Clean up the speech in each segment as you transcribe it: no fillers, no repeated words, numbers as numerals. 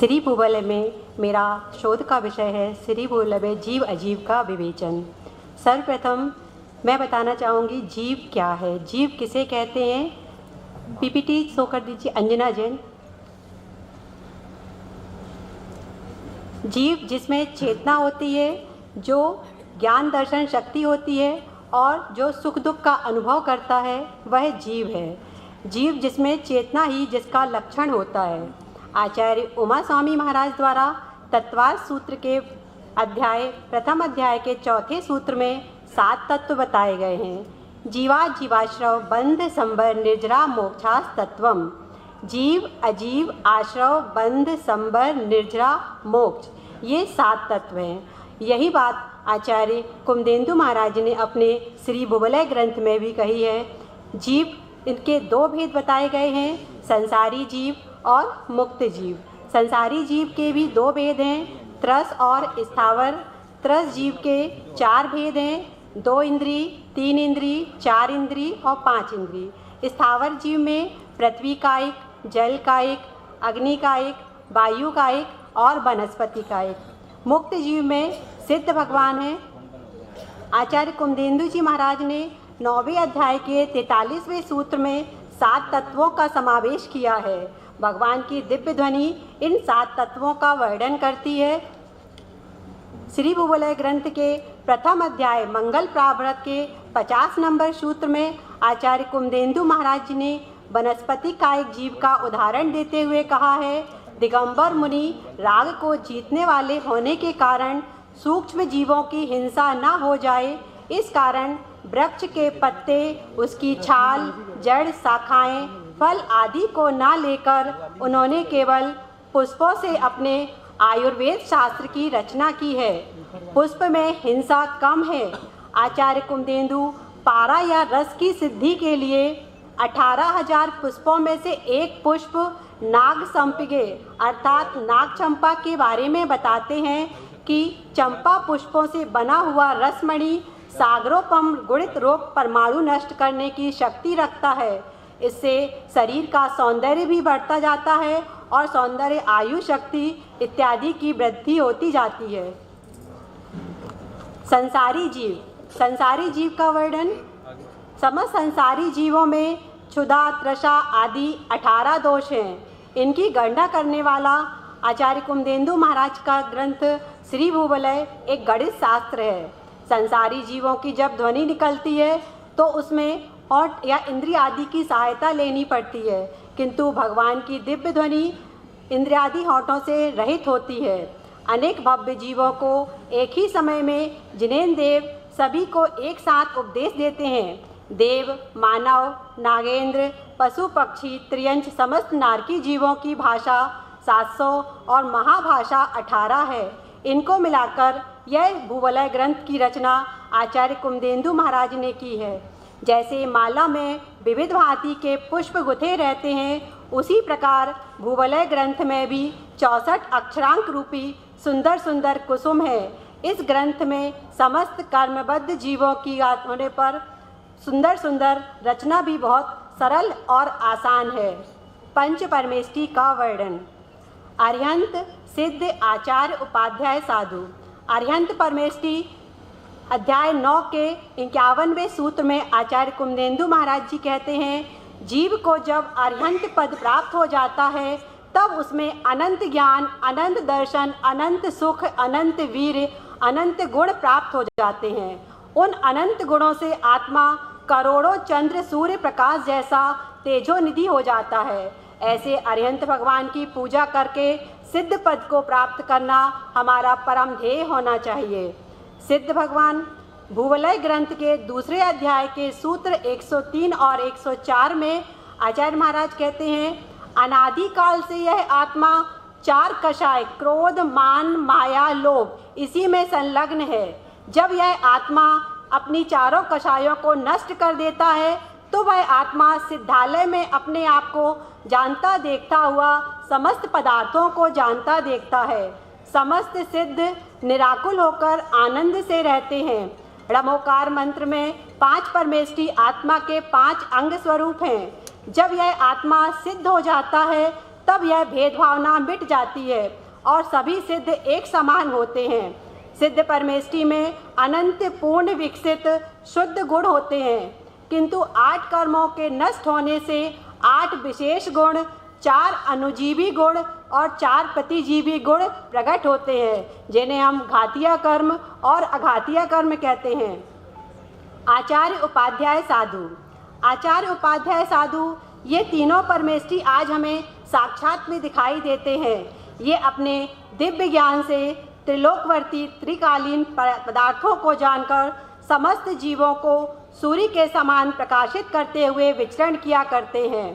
श्री भूगोल में मेरा शोध का विषय है श्री भूगोल में जीव अजीव का विवेचन। सर्वप्रथम मैं बताना चाहूँगी जीव क्या है, जीव किसे कहते हैं। पीपीटी शो कर दीजिए अंजना जैन। जीव जिसमें चेतना होती है, जो ज्ञान दर्शन शक्ति होती है और जो सुख दुख का अनुभव करता है वह जीव है। जीव जिसमें चेतना ही जिसका लक्षण होता है। आचार्य उमा स्वामी महाराज द्वारा तत्वार्थ सूत्र के प्रथम अध्याय के चौथे सूत्र में 7 तत्व बताए गए हैं। जीवा जीवाश्रव बंध संबर निर्जरा मोक्षास तत्वम। जीव अजीव आश्रव बंध संबर निर्जरा मोक्ष, ये 7 तत्व हैं। यही बात आचार्य कुमदेन्दु महाराज ने अपने श्री भूगोल ग्रंथ में भी कही है। जीव इनके 2 भेद बताए गए हैं, संसारी जीव और मुक्त जीव। संसारी जीव के भी 2 भेद हैं, त्रस और स्थावर। त्रस जीव के 4 भेद हैं, 2 इंद्री, 3 इंद्री, 4 इंद्री और 5 इंद्री। स्थावर जीव में पृथ्वी कायिक, जल कायिक, अग्नि कायिक, वायु कायिक और वनस्पति कायिक। मुक्त जीव में सिद्ध भगवान हैं। आचार्य कुमदेन्दु जी महाराज ने 9वें अध्याय के 43वें सूत्र में 7 तत्वों का समावेश किया है। भगवान की दिव्य ध्वनि इन 7 तत्वों का वर्णन करती है। श्री भूगोल ग्रंथ के प्रथम अध्याय मंगल प्रावृत के 50 नंबर सूत्र में आचार्य कुमदेन्दु महाराज जी ने वनस्पति कायिक जीव का उदाहरण देते हुए कहा है, दिगंबर मुनि राग को जीतने वाले होने के कारण सूक्ष्म जीवों की हिंसा न हो जाए, इस कारण वृक्ष के पत्ते, उसकी छाल, जड़, शाखाएं, फल आदि को ना लेकर उन्होंने केवल पुष्पों से अपने आयुर्वेद शास्त्र की रचना की है। पुष्प में हिंसा कम है। आचार्य कुमदेन्दु पारा या रस की सिद्धि के लिए 18,000 पुष्पों में से एक पुष्प नाग संपिगे अर्थात नाग चंपा के बारे में बताते हैं कि चंपा पुष्पों से बना हुआ रसमणि सागरोपम गुणित रोग परमाणु नष्ट करने की शक्ति रखता है। इससे शरीर का सौंदर्य भी बढ़ता जाता है और सौंदर्य, आयु, शक्ति इत्यादि की वृद्धि होती जाती है। संसारी जीव। संसारी जीव का वर्णन। समस्त संसारी जीवों में क्षुधा, तृषा आदि 18 दोष हैं। इनकी गणना करने वाला आचार्य कुमदेन्दु महाराज का ग्रंथ श्री भूगोल एक गणित शास्त्र है। संसारी जीवों की जब ध्वनि निकलती है तो उसमें होठ या इंद्रिय आदि की सहायता लेनी पड़ती है, किंतु भगवान की दिव्य ध्वनि इंद्रियादि होठों से रहित होती है। अनेक भव्य जीवों को एक ही समय में जिनेन्द्र देव सभी को एक साथ उपदेश देते हैं। देव, मानव, नागेंद्र, पशु, पक्षी, त्रियंच समस्त नारकी जीवों की भाषा 700 और महाभाषा 18 है। इनको मिलाकर यह भूगोल ग्रंथ की रचना आचार्य कुमदेन्दु महाराज ने की है। जैसे माला में विविध भांति के पुष्प गुथे रहते हैं, उसी प्रकार भूगोल ग्रंथ में भी 64 अक्षरांक रूपी सुंदर सुंदर कुसुम है। इस ग्रंथ में समस्त कर्मबद्ध जीवों की याद होने पर सुंदर सुंदर रचना भी बहुत सरल और आसान है। पंच परमेष्टि का वर्णन। अरिहंत सिद्ध आचार्य उपाध्याय साधु। अरिहंत परमेष्टि अध्याय 9 के 51वें सूत्र में आचार्य कुमदेन्दु महाराज जी कहते हैं, जीव को जब अरिहंत पद प्राप्त हो जाता है तब उसमें अनंत ज्ञान, अनंत दर्शन, अनंत सुख, अनंत वीर, अनंत गुण प्राप्त हो जाते हैं। उन अनंत गुणों से आत्मा करोड़ों चंद्र सूर्य प्रकाश जैसा तेजोनिधि हो जाता है। ऐसे अरिहंत भगवान की पूजा करके सिद्ध पद को प्राप्त करना हमारा परम ध्येय होना चाहिए। सिद्ध भगवान भूगोल ग्रंथ के दूसरे अध्याय के सूत्र 103 और 104 में आचार्य महाराज कहते हैं, अनादिकाल से यह आत्मा 4 कषाय क्रोध, मान, माया, लोभ इसी में संलग्न है। जब यह आत्मा अपनी चारों कषायों को नष्ट कर देता है तो वह आत्मा सिद्धालय में अपने आप को जानता देखता हुआ समस्त पदार्थों को जानता देखता है। समस्त सिद्ध निराकुल होकर आनंद से रहते हैं। रमोकार मंत्र में 5 परमेष्टि आत्मा के 5 अंग स्वरूप हैं। जब यह आत्मा सिद्ध हो जाता है तब यह भेदभावना मिट जाती है और सभी सिद्ध एक समान होते हैं। सिद्ध परमेष्टि में अनंत पूर्ण विकसित शुद्ध गुण होते हैं, किंतु 8 कर्मों के नष्ट होने से 8 विशेष गुण, 4 अनुजीवी गुण और 4 प्रतिजीवी गुण प्रकट होते हैं, जिन्हें हम घातीय कर्म और अघातीय कर्म कहते हैं। आचार्य उपाध्याय साधु। आचार्य उपाध्याय साधु ये तीनों परमेष्टि आज हमें साक्षात में दिखाई देते हैं। ये अपने दिव्य ज्ञान से त्रिलोकवर्ती त्रिकालीन पदार्थों को जानकर समस्त जीवों को सूर्य के समान प्रकाशित करते हुए विचरण किया करते हैं।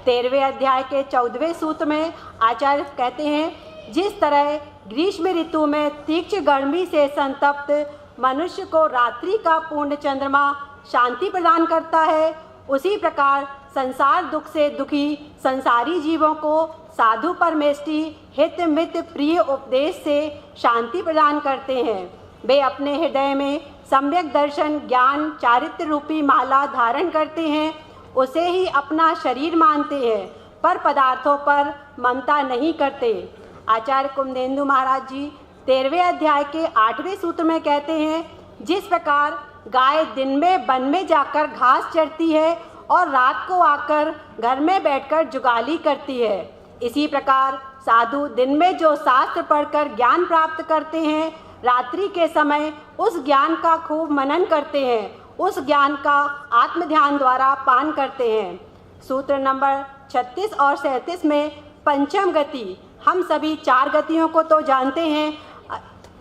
13वें अध्याय के 14वें सूत्र में आचार्य कहते हैं, जिस तरह ग्रीष्म ऋतु में तीक्ष्ण गर्मी से संतप्त मनुष्य को रात्रि का पूर्ण चंद्रमा शांति प्रदान करता है, उसी प्रकार संसार दुख से दुखी संसारी जीवों को साधु परमेष्टि हित मित प्रिय उपदेश से शांति प्रदान करते हैं। वे अपने हृदय में सम्यक दर्शन ज्ञान चारित्र रूपी माला धारण करते हैं, उसे ही अपना शरीर मानते हैं, पर पदार्थों पर ममता नहीं करते। आचार्य कुमदेंदु महाराज जी 13वें अध्याय के 8वें सूत्र में कहते हैं, जिस प्रकार गाय दिन में वन में जाकर घास चरती है और रात को आकर घर में बैठकर जुगाली करती है, इसी प्रकार साधु दिन में जो शास्त्र पढ़कर ज्ञान प्राप्त करते हैं, रात्रि के समय उस ज्ञान का खूब मनन करते हैं, उस ज्ञान का आत्मध्यान द्वारा पान करते हैं। सूत्र नंबर 36 और 37 में पंचम गति, हम सभी 4 गतियों को तो जानते हैं,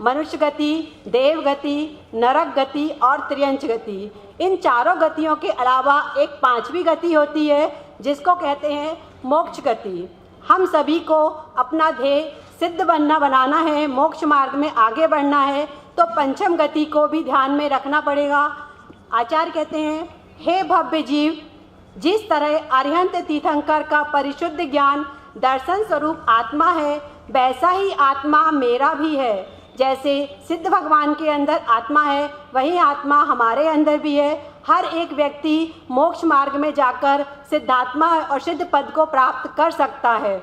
मनुष्य गति, देव गति, नरक गति और त्रियंच गति। इन चारों गतियों के अलावा एक 5वीं गति होती है, जिसको कहते हैं मोक्ष गति। हम सभी को अपना ध्येय सिद्ध बनाना है, मोक्ष मार्ग में आगे बढ़ना है, तो पंचम गति को भी ध्यान में रखना पड़ेगा। आचार्य कहते हैं, हे भव्य जीव, जिस तरह अरिहंत तीर्थंकर का परिशुद्ध ज्ञान दर्शन स्वरूप आत्मा है, वैसा ही आत्मा मेरा भी है। जैसे सिद्ध भगवान के अंदर आत्मा है, वही आत्मा हमारे अंदर भी है। हर एक व्यक्ति मोक्ष मार्ग में जाकर सिद्धात्मा और सिद्ध पद को प्राप्त कर सकता है।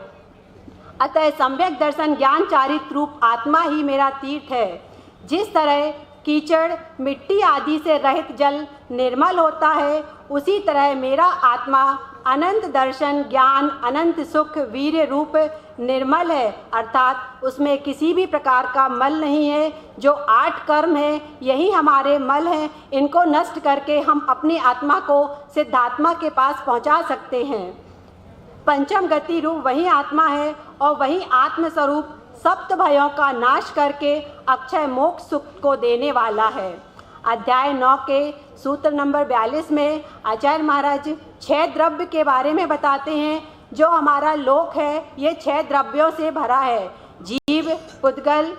अतः सम्यक दर्शन ज्ञान चारित्र रूप आत्मा ही मेरा तीर्थ है। जिस तरह कीचड़ मिट्टी आदि से रहित जल निर्मल होता है, उसी तरह मेरा आत्मा अनंत दर्शन ज्ञान अनंत सुख वीर्य रूप निर्मल है, अर्थात उसमें किसी भी प्रकार का मल नहीं है। जो 8 कर्म हैं, यही हमारे मल हैं, इनको नष्ट करके हम अपनी आत्मा को सिद्धात्मा के पास पहुंचा सकते हैं। पंचम गति रूप वही आत्मा है और वही आत्मस्वरूप सप्त भयों का नाश करके अक्षय मोक्ष सुख को देने वाला है। अध्याय 9 के सूत्र नंबर 42 में आचार्य महाराज 6 द्रव्य के बारे में बताते हैं। जो हमारा लोक है, ये 6 द्रव्यों से भरा है। जीव, पुद्गल,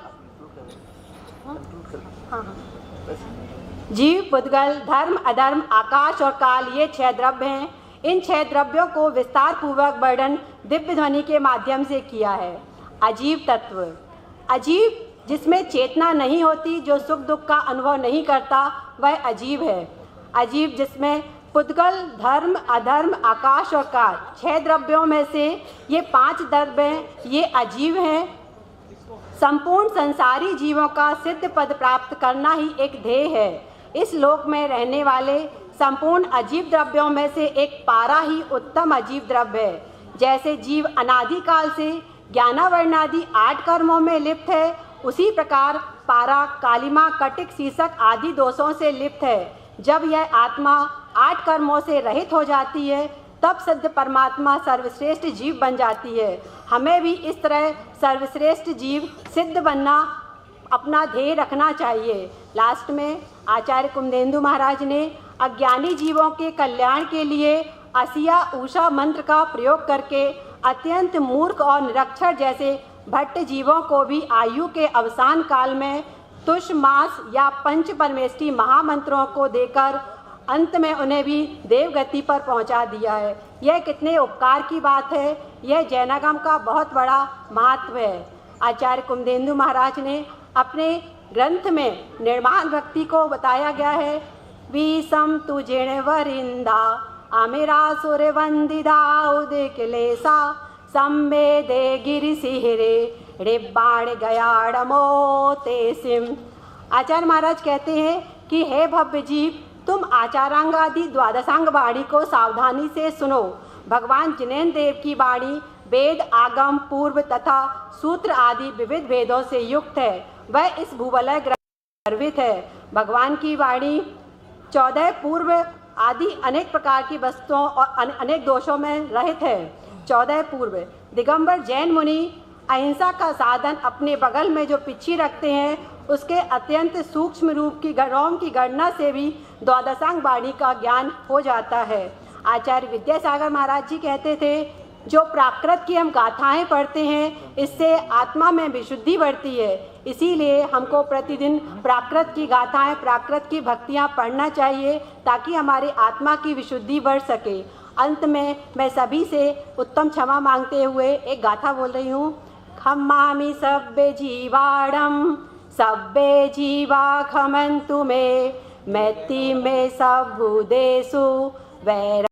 धर्म, अधर्म, आकाश और काल, ये 6 द्रव्य हैं। इन 6 द्रव्यों को विस्तार पूर्वक वर्णन दिव्य ध्वनि के माध्यम से किया है। अजीव तत्व, अजीव जिसमें चेतना नहीं होती, जो सुख दुख का अनुभव नहीं करता, वह अजीव है। अजीव जिसमें पुद्गल, धर्म, अधर्म, आकाश और काल, 6 द्रव्यों में से ये 5 द्रव्य हैं, ये अजीव हैं। संपूर्ण संसारी जीवों का सिद्ध पद प्राप्त करना ही एक ध्येय है। इस लोक में रहने वाले संपूर्ण अजीव द्रव्यों में से एक पारा ही उत्तम अजीव द्रव्य है। जैसे जीव अनादिकाल से ज्ञानावर्णादि 8 कर्मों में लिप्त है, उसी प्रकार पारा कालिमा कटिक शीर्षक आदि दोषों से लिप्त है। जब यह आत्मा 8 कर्मों से रहित हो जाती है, तब सिद्ध परमात्मा सर्वश्रेष्ठ जीव बन जाती है। हमें भी इस तरह सर्वश्रेष्ठ जीव सिद्ध बनना अपना ध्येय रखना चाहिए। लास्ट में आचार्य कुमदेंदु महाराज ने अज्ञानी जीवों के कल्याण के लिए असिया उषा मंत्र का प्रयोग करके अत्यंत मूर्ख और निरक्षर जैसे भट्ट जीवों को भी आयु के अवसान काल में तुष मास या पंच परमेष्टि महामंत्रों को देकर अंत में उन्हें भी देवगति पर पहुंचा दिया है। यह कितने उपकार की बात है। यह जैनागम का बहुत बड़ा महत्व है। आचार्य कुमदेंदु महाराज ने अपने ग्रंथ में निर्माण भक्ति को बताया गया है। विषम तुझे वरिंदा आमेरा सुर वंदिदा उदिक लेसा संवेदे गिरिसिहरे ऋब्बाण गयाड़मो ते सिम। आचार्य महाराज कहते हैं कि हे भव्य जीव, तुम आचारांग आदि द्वादशांग वाणी को सावधानी से सुनो। भगवान जिनेन्द्र देव की वाणी वेद, आगम, पूर्व तथा सूत्र आदि विविध भेदों से युक्त है। वह इस भूवलय गर्वित है। भगवान की वाणी 14 पूर्व आदि अनेक प्रकार की वस्तुओं और अनेक दोषों में रहित है। 14 पूर्व दिगंबर जैन मुनि अहिंसा का साधन अपने बगल में जो पिच्छी रखते हैं, उसके अत्यंत सूक्ष्म रूप की रोम की गणना से भी द्वादशांग वाणी का ज्ञान हो जाता है। आचार्य विद्यासागर महाराज जी कहते थे, जो प्राकृत की हम गाथाएं पढ़ते हैं, इससे आत्मा में विशुद्धि बढ़ती है। इसीलिए हमको प्रतिदिन प्राकृत की गाथाएं, प्राकृत की भक्तियां पढ़ना चाहिए, ताकि हमारे आत्मा की विशुद्धि बढ़ सके। अंत में मैं सभी से उत्तम क्षमा मांगते हुए एक गाथा बोल रही हूँ। खम्मामि सब्बे जीवाणम सब्बे जीवा खमन्तु मे मैत्ति मे सभुदेषु वैर